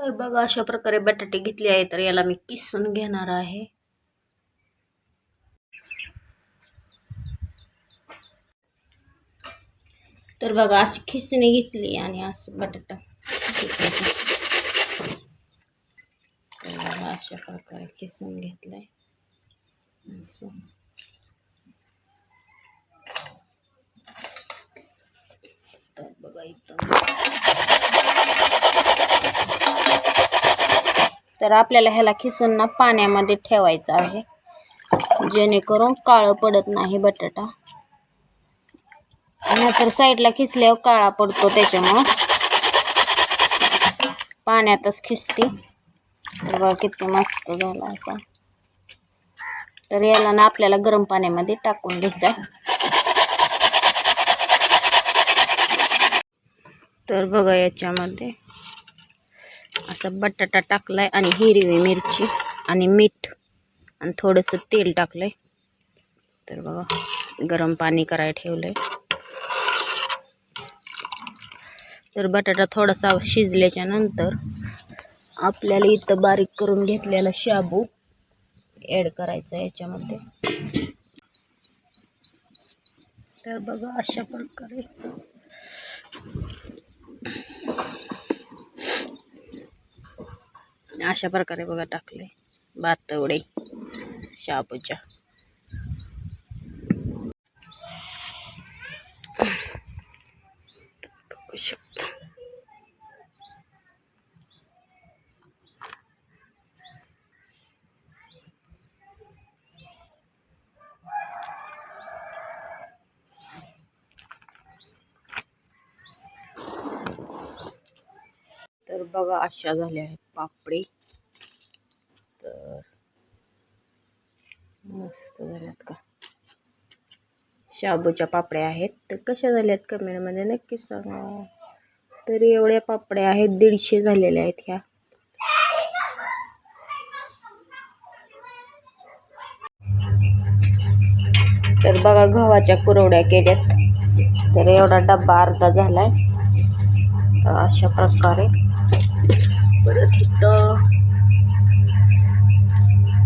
तर बघा अशा प्रकारे बटाटे घेतले आहे, तर याला मी किसून घेणार आहे. तर बघा अशी खिसणी घेतली आणि असं बटाटा अशा प्रकारे किसून घेतलाय. तर बघा इथं तर आपल्याला ह्याला खिसून ना पाण्यामध्ये ठेवायचं आहे, जेणेकरून काळं पडत नाही बटाटा. नाहीतर साईडला खिसल्यावर काळा पडतो, त्याच्यामुळं पाण्यातच खिसते. तर बघा किती मस्त झाला असा. तर याला ना आपल्याला गरम पाण्यामध्ये टाकून घ्यायचा. तर बघा याच्यामध्ये असा बटाटा टाकलाय आणि हिरवी मिरची आणि मीठ आणि थोडंसं तेल टाकलंय. तर बघा गरम पाणी करायला ठेवलंय. तर बटाटा थोडासा शिजल्याच्या नंतर आपल्याला इथं बारीक करून घेतलेला शाबू ॲड करायचा याच्यामध्ये. तर बघा अशा प्रकारे बघा टाकले बातवडे शाबूच्या. बघू शकता. तर बघा अशा झाल्या आहेत पापडी. तर मस्त झाल्यात का शाबूच्या पापड्या आहेत. तर कशा झाल्यात कमेंटमध्ये नक्की सांगा. तर एवढ्या पापड्या आहेत, 150 झालेल्या आहेत ह्या. तर बघा गव्हाच्या कुरवड्या केल्यात. तर एवढा डब्बा अर्धा झालाय. तर अशा प्रकारे परत इथं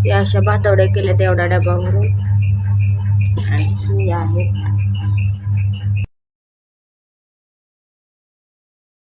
त्या अशा भातवड्या केल्या एवढा डब्बा भरून. आणि आहेत